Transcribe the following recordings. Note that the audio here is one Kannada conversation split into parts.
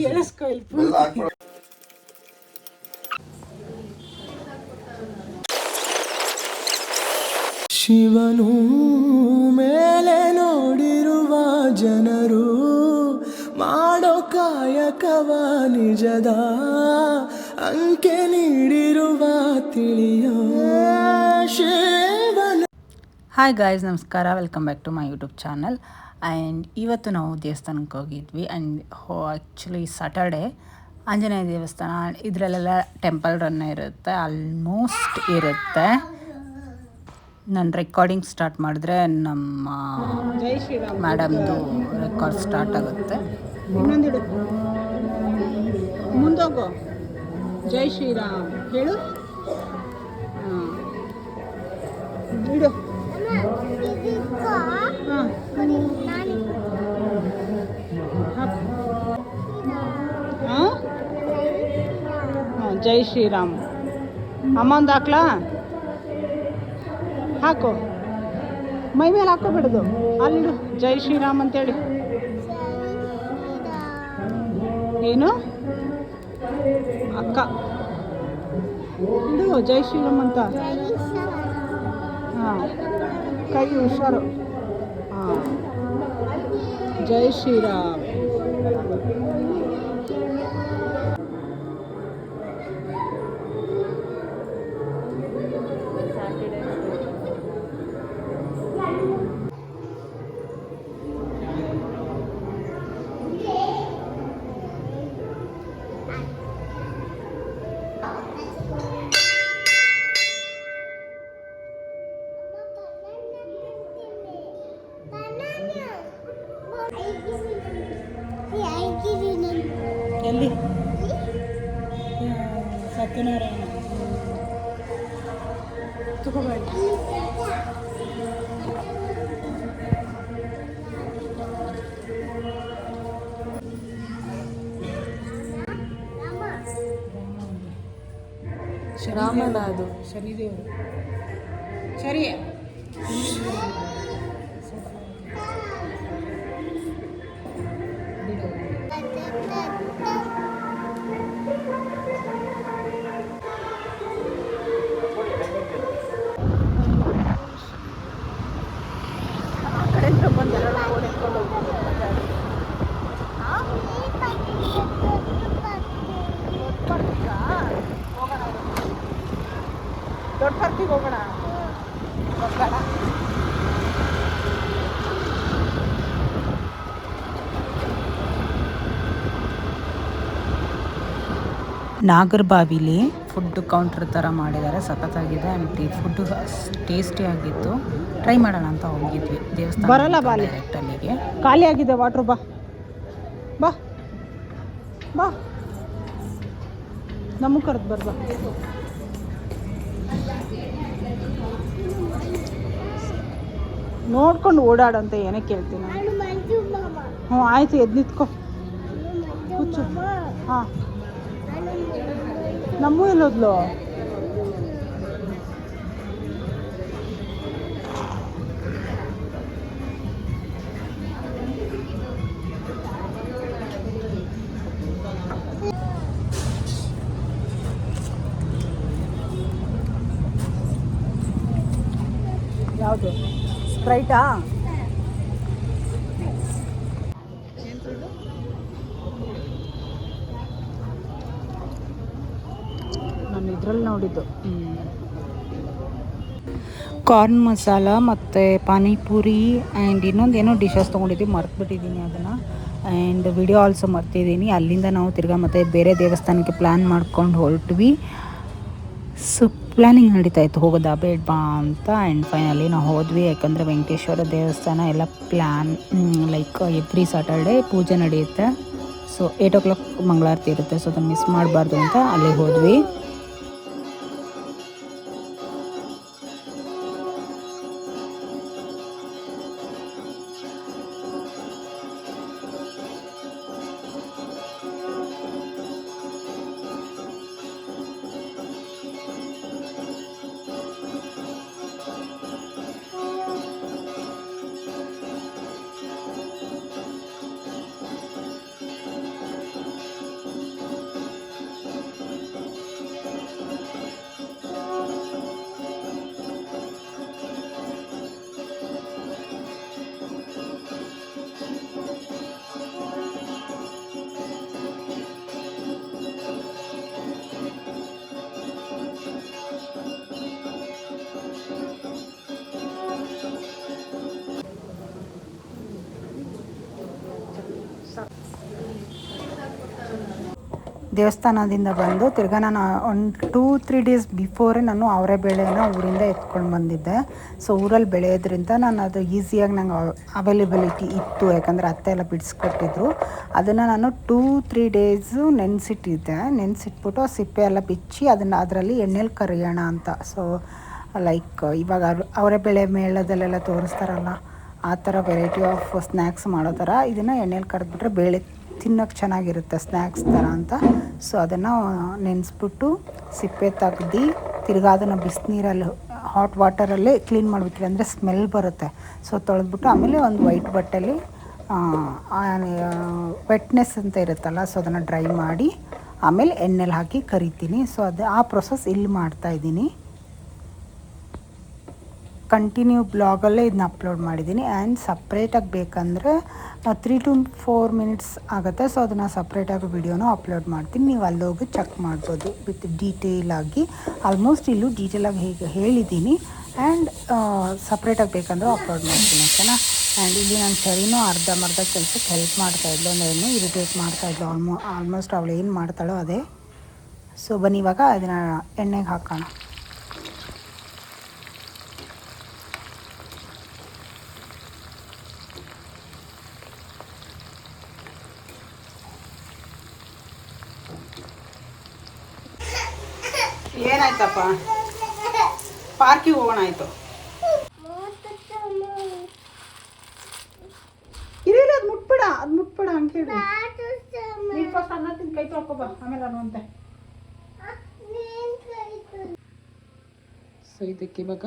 ಕೇಳಿಸ್ಕೊ ಇಲ್ಲಿ. ಶಿವನು ಮೇಲೆ ನೋಡಿರುವ ಜನರು ಮಾಡೋ ಕಾಯಕವ ನಿಜದ ಅಂಕೆ ನೀಡಿರುವ ತಿಳಿಯೋ ಶಿವನು. ಹಾಯ್ ಗಾಯ್ಸ್, ನಮಸ್ಕಾರ. Welcome back to my YouTube channel. And ಇವತ್ತು ನಾವು ದೇವಸ್ಥಾನಕ್ಕೆ ಹೋಗಿದ್ವಿ. ಆ್ಯಂಡ್ ಆ್ಯಕ್ಚುಲಿ ಸ್ಯಾಟರ್ಡೇ ಆಂಜನೇಯ ದೇವಸ್ಥಾನ, ಇದರಲ್ಲೆಲ್ಲ ಟೆಂಪಲ್ ರನ್ ಇರುತ್ತೆ, ಆಲ್ಮೋಸ್ಟ್ ಇರುತ್ತೆ. ನಾನು ರೆಕಾರ್ಡಿಂಗ್ ಸ್ಟಾರ್ಟ್ ಮಾಡಿದ್ರೆ ನಮ್ಮ ಮೇಡಮ್ದು ರೆಕಾರ್ಡ್ ಸ್ಟಾರ್ಟ್ ಆಗುತ್ತೆ. ಇನ್ನೊಂದಿಡು, ಮುಂದೋಗು. ಜೈ ಶ್ರೀರಾಮ್ ಹೇಳು. ಇಡು. ಜೈ ಶ್ರೀರಾಮ್. ಅಮ್ಮಂದು ಹಾಕ್ಲಾ? ಹಾಕು, ಮೈ ಮೇಲೆ ಹಾಕೋಬಿಡೋದು. ಅಲ್ಲಿಡು ಜೈ ಶ್ರೀರಾಮ್ ಅಂತೇಳಿ. ಏನು ಅಕ್ಕ ಇಡು ಜೈ ಶ್ರೀರಾಮ್ ಅಂತ. ಹಾಂ, ಕೈ ಹುಷಾರು. ಹಾಂ, ಜೈ ಶ್ರೀರಾಮ್. ಎಲ್ಲಿ ಸತ್ಯನಾರಾಯಣ ತಗೋಬೇಡಿ. ರಾಮನ ಅದು ಶನಿದೇವರು. ಸರಿ, ದೊಡ್ಡ ಪಾರ್ಕಿಗೆ ಹೋಗೋಣ. ನಾಗರಬಾವಿಲಿ ಫುಡ್ ಕೌಂಟರ್ ಥರ ಮಾಡಿದ್ದಾರೆ, ಸಖತ್ತಾಗಿದೆ. And food ಟೇಸ್ಟಿಯಾಗಿತ್ತು. ಟ್ರೈ ಮಾಡೋಣ ಅಂತ ಹೋಗಿದ್ವಿ ದೇವಸ್ಥಾನ. ಬರಲ್ಲ ಬಾಲಿ, ಅಲ್ಲಿಗೆ ಖಾಲಿ ಆಗಿದೆ ವಾಟ್ರು. ಬಾ ಬಾ ಬಾ, ನಮಗೆ ಕರೆದು ಬರ್ಬಾ. ನೋಡ್ಕೊಂಡು ಓಡಾಡಂತ ಏನಕ್ಕೆ ಕೇಳ್ತೀನಿ. ಹ್ಞೂ ಆಯಿತು, ಎದ್ದು ನಿಂತ್ಕೊ, ಕೂಚು. ಹಾಂ, ನಮ್ಮೂ ಎಲ್ಲೋದ್ಲು. ಯಾವುದು ಸ್ಪ್ರೈಟಾ? ನಾನು ಇದ್ರಲ್ಲಿ ನೋಡಿದ್ದು ಕಾರ್ನ್ ಮಸಾಲ ಮತ್ತು ಪಾನಿಪುರಿ ಆ್ಯಂಡ್ ಇನ್ನೊಂದು ಏನೋ ಡಿಶಸ್ ತೊಗೊಂಡಿದ್ವಿ, ಮರ್ತ್ಬಿಟ್ಟಿದ್ದೀನಿ ಅದನ್ನು. ಆ್ಯಂಡ್ ವಿಡಿಯೋ ಆಲ್ಸೋ ಮರ್ತಿದ್ದೀನಿ. ಅಲ್ಲಿಂದ ನಾವು ತಿರ್ಗಾ ಮತ್ತೆ ಬೇರೆ ದೇವಸ್ಥಾನಕ್ಕೆ ಪ್ಲ್ಯಾನ್ ಮಾಡ್ಕೊಂಡು ಹೊರಟ್ವಿ. ಸೊ ಪ್ಲ್ಯಾನಿಂಗ್ ನಡೀತಾ ಇತ್ತು, ಹೋಗೋದಾ ಬೇಡವಾ ಅಂತ. ಆ್ಯಂಡ್ ಫೈನಲಿ ನಾವು ಹೋದ್ವಿ. ಯಾಕಂದರೆ ವೆಂಕಟೇಶ್ವರ ದೇವಸ್ಥಾನ ಎಲ್ಲ ಪ್ಲ್ಯಾನ್ ಲೈಕ್ ಎವ್ರಿ ಸ್ಯಾಟರ್ಡೇ ಪೂಜೆ ನಡೆಯುತ್ತೆ. ಸೊ 8 o'clock ಮಂಗಳಾರತಿ ಇರುತ್ತೆ. ಸೊ ಅದನ್ನು ಮಿಸ್ ಮಾಡಬಾರ್ದು ಅಂತ ಅಲ್ಲಿಗೆ ಹೋದ್ವಿ. ದೇವಸ್ಥಾನದಿಂದ ಬಂದು ತಿರ್ಗಾ ನಾನು ಒಂದು 2-3 ಡೇಸ್ ಬಿಫೋರೇ ನಾನು ಅವರೇ ಬೇಳೆನ ಊರಿಂದ ಎತ್ಕೊಂಡು ಬಂದಿದ್ದೆ. ಸೊ ಊರಲ್ಲಿ ಬೆಳೆಯೋದ್ರಿಂದ ನಾನು ಅದು ಈಸಿಯಾಗಿ ನಂಗೆ ಅವೈಲೇಬಿಲಿಟಿ ಇತ್ತು, ಯಾಕಂದರೆ ಅತ್ತೆ ಎಲ್ಲ ಬಿಡಿಸ್ಕೊಟ್ಟಿದ್ರು. ಅದನ್ನು ನಾನು 2-3 ಡೇಸು ನೆನೆಸಿಟ್ಬಿಟ್ಟು ಸಿಪ್ಪೆ ಎಲ್ಲ ಬಿಚ್ಚಿ ಅದರಲ್ಲಿ ಎಣ್ಣೆಲಿ ಕರಿಯೋಣ ಅಂತ. ಸೊ ಲೈಕ್ ಇವಾಗ ಅವರೇ ಬೇಳೆ ಮೇಳದಲ್ಲೆಲ್ಲ ತೋರಿಸ್ತಾರಲ್ಲ, ಆ ಥರ ವೆರೈಟಿ ಆಫ್ ಸ್ನ್ಯಾಕ್ಸ್ ಮಾಡೋ ಥರ ಇದನ್ನು ಎಣ್ಣೆಲಿ ಕರೆದ್ಬಿಟ್ರೆ ಬೇಳೆ ತಿನ್ನೋಕ್ಕೆ ಚೆನ್ನಾಗಿರುತ್ತೆ, ಸ್ನ್ಯಾಕ್ಸ್ ಥರ ಅಂತ. ಸೊ ಅದನ್ನು ನೆನೆಸ್ಬಿಟ್ಟು ಸಿಪ್ಪೆ ತೆಗ್ದು ತಿರ್ಗಾ ಅದನ್ನು ಬಿಸಿನೀರಲ್ಲಿ ಹಾಟ್ ವಾಟರಲ್ಲೇ ಕ್ಲೀನ್ ಮಾಡಿಬಿಟ್ರಿ ಅಂದರೆ ಸ್ಮೆಲ್ ಬರುತ್ತೆ. ಸೊ ತೊಳೆದ್ಬಿಟ್ಟು ಆಮೇಲೆ ಒಂದು ವೈಟ್ ಬಟ್ಟೆಲಿ ವೆಟ್ನೆಸ್ ಅಂತ ಇರುತ್ತಲ್ಲ, ಸೊ ಅದನ್ನು ಡ್ರೈ ಮಾಡಿ ಆಮೇಲೆ ಎಣ್ಣೆಲಿ ಹಾಕಿ ಕರಿತೀನಿ. ಸೊ ಆ ಪ್ರೊಸೆಸ್ ಇಲ್ಲಿ ಮಾಡ್ತಾಯಿದ್ದೀನಿ. ಕಂಟಿನ್ಯೂ ಬ್ಲಾಗಲ್ಲೇ ಇದನ್ನ ಅಪ್ಲೋಡ್ ಮಾಡಿದ್ದೀನಿ. ಆ್ಯಂಡ್ ಸಪ್ರೇಟಾಗಿ ಬೇಕಂದರೆ 3 to 4 ಮಿನಿಟ್ಸ್ ಆಗುತ್ತೆ. ಸೊ ಅದನ್ನು ಸಪ್ರೇಟಾಗಿ ವಿಡಿಯೋನೂ ಅಪ್ಲೋಡ್ ಮಾಡ್ತೀನಿ, ನೀವು ಅಲ್ಲೋಗಿ ಚೆಕ್ ಮಾಡ್ಬೋದು ವಿತ್ ಡೀಟೇಲಾಗಿ. ಆಲ್ಮೋಸ್ಟ್ ಇಲ್ಲೂ ಡೀಟೇಲಾಗಿ ಹೇಗೆ ಹೇಳಿದ್ದೀನಿ. ಆ್ಯಂಡ್ ಸಪ್ರೇಟಾಗಿ ಬೇಕಂದ್ರೆ ಅಪ್ಲೋಡ್ ಮಾಡ್ತೀನಿ, ಓಕೆನಾ. ಆ್ಯಂಡ್ ಇಲ್ಲಿ ನಾನು ಸರಿನೂ ಅರ್ಧಂಬರ್ಧ ಕೆಲಸಕ್ಕೆ ಹೆಲ್ಪ್ ಮಾಡ್ತಾಯಿದ್ಲು, ಅಂದರೆ ಇರಿಟೇಟ್ ಮಾಡ್ತಾಯಿದ್ಲು. ಆಲ್ಮೋಸ್ಟ್ ಅವಳು ಏನು ಮಾಡ್ತಾಳೋ ಅದೇ. ಸೊ ಬನ್ನಿ ಇವಾಗ ಅದನ್ನು ಎಣ್ಣೆಗೆ ಹಾಕೋಣ. ಏನಾಯ್ತಪ್ಪ? ಪಾರ್ಕಿಗೆ ಹೋಗೋಣ ಆಯಿತು. ಇಲ್ಲ ಅದು ಮುಟ್ಬೇಡ ಹಂಗೆ ಹೇಳಿ. ನೀನು ಫಸ್ಟ್ ಅನ್ನ ತಿಂದು ಕೈ ತೊಳ್ಕೊಬ, ಆಮೇಲೆ ಅನ್ನುವಂತೆ. ಸೊ ಇದಕ್ಕೆ ಇವಾಗ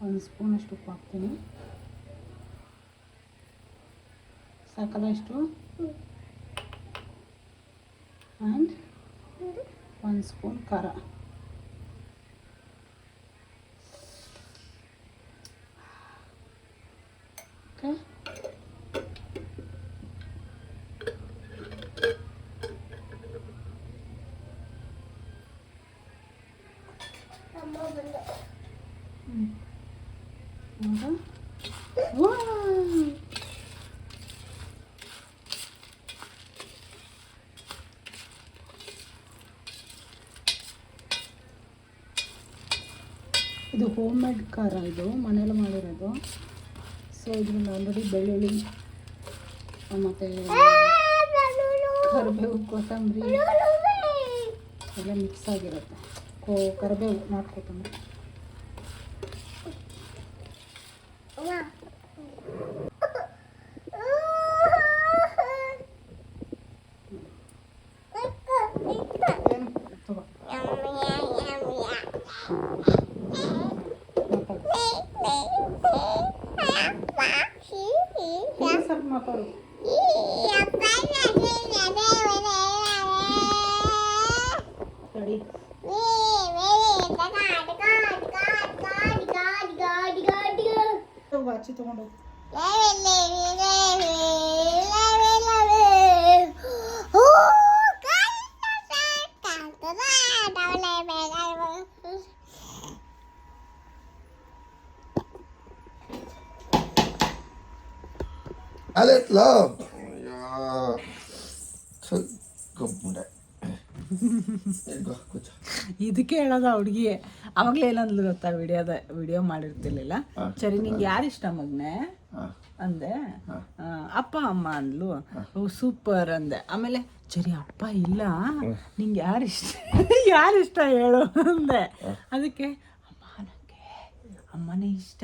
1 ಸ್ಪೂನಷ್ಟು ಉಪ್ಪು ಹಾಕ್ತೀನಿ. ಸಾಕಲ್ಲ ಇಷ್ಟು? ಆ್ಯಂಡ್ 1 ಸ್ಪೂನ್ ಖಾರ. ಓಕೆ, ಇದು ಹೋಮ್ ಮೇಡ್ ಖಾರ, ಇದು ಮನೇಲಿ ಮಾಡಿರೋದು. ಸೊ ಇದರಲ್ಲಿ ಆಲ್ರೆಡಿ ಬೆಳ್ಳುಳ್ಳಿ ಮತ್ತು ಕರಿಬೇವು, ಕೊತ್ತಂಬರಿ ಎಲ್ಲ ಮಿಕ್ಸ್ ಆಗಿರುತ್ತೆ. ಕರಿಬೇವು, ನಾಟ್ ಕೊತ್ತಂಬರಿ. ಮಾತಾಡು. ಸರಿ ವಾಚಿ ತಗೊಂಡು Alex love. ಇದಕ್ಕೆ ಹೇಳೋದು ಆ ಹುಡುಗಿ ಅವಾಗಲೇ ಏನಂದ್ಲು ಗೊತ್ತಾ, ವಿಡಿಯೋ ಮಾಡಿರ್ತಿರ್ಲಿಲ್ಲ. ಸರಿ ನಿಂಗೆ ಯಾರು ಇಷ್ಟ ಮಗ್ನೆ ಅಂದೆ. ಅಪ್ಪ ಅಮ್ಮ ಅಂದ್ಲು. ಸೂಪರ್ ಅಂದೆ. ಆಮೇಲೆ ಸರಿ ಅಪ್ಪ ಇಲ್ಲ, ನಿಂಗೆ ಯಾರಿಷ್ಟ ಹೇಳು ಅಂದೆ. ಅದಕ್ಕೆ ಅಮ್ಮ ನನಗೆ ಅಮ್ಮನೇ ಇಷ್ಟ,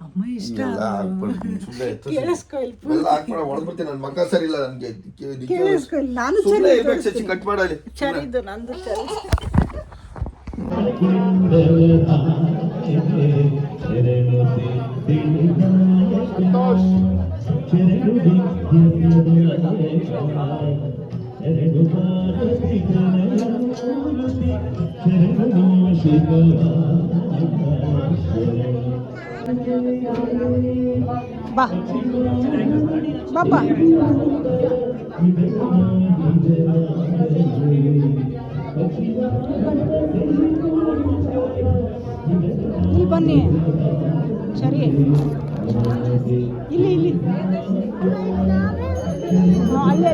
ಅಮ್ಮ ಇಷ್ಟ. ಕೇಳಿಸ್ಕೊ ಇಲ್ಲಿ, ಕೇಳಿಸ್ಕೊ ಇಲ್ಲಿ. ನಾನು ಚರಿದು ನಂದು ಚರಿ. ಬಾ ಬಾಬಾ ಇಲ್ಲಿ ಬನ್ನಿ. ಸರಿ ಇಲ್ಲಿ ಅಲ್ಲಿ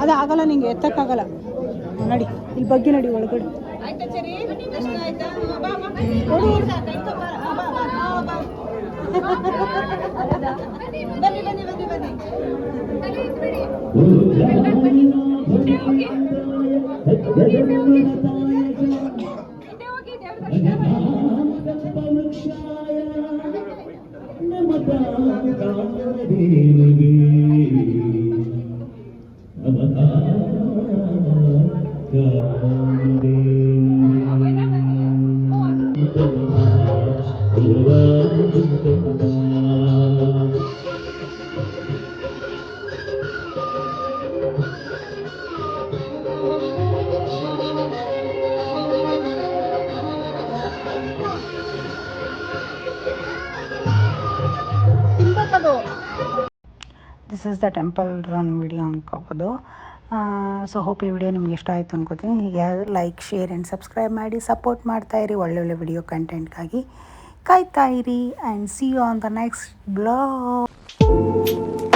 ಅದು ಆಗಲ್ಲ, ನಿಂಗೆ ಎತ್ತಕ್ಕಾಗಲ್ಲ. ನಡಿ, ಇಲ್ಲಿ ಬಗ್ಗೆ ನಡಿ ಒಳಗಡೆ. This is the temple run video ಅನ್ಕೋಬೋದು. ಸೊ ಹೋಪ್ ಈ ವಿಡಿಯೋ ನಿಮ್ಗೆ ಇಷ್ಟ ಆಯಿತು ಅನ್ಕೋತೀನಿ. ಹೀಗೆ ಲೈಕ್, ಶೇರ್ ಆ್ಯಂಡ್ ಸಬ್ಸ್ಕ್ರೈಬ್ ಮಾಡಿ ಸಪೋರ್ಟ್ ಮಾಡ್ತಾಯಿರಿ. ಒಳ್ಳೊಳ್ಳೆ ವಿಡಿಯೋ ಕಂಟೆಂಟ್ಗಾಗಿ ಕಾಯ್ತಾ ಇರಿ. And see you on the next blog.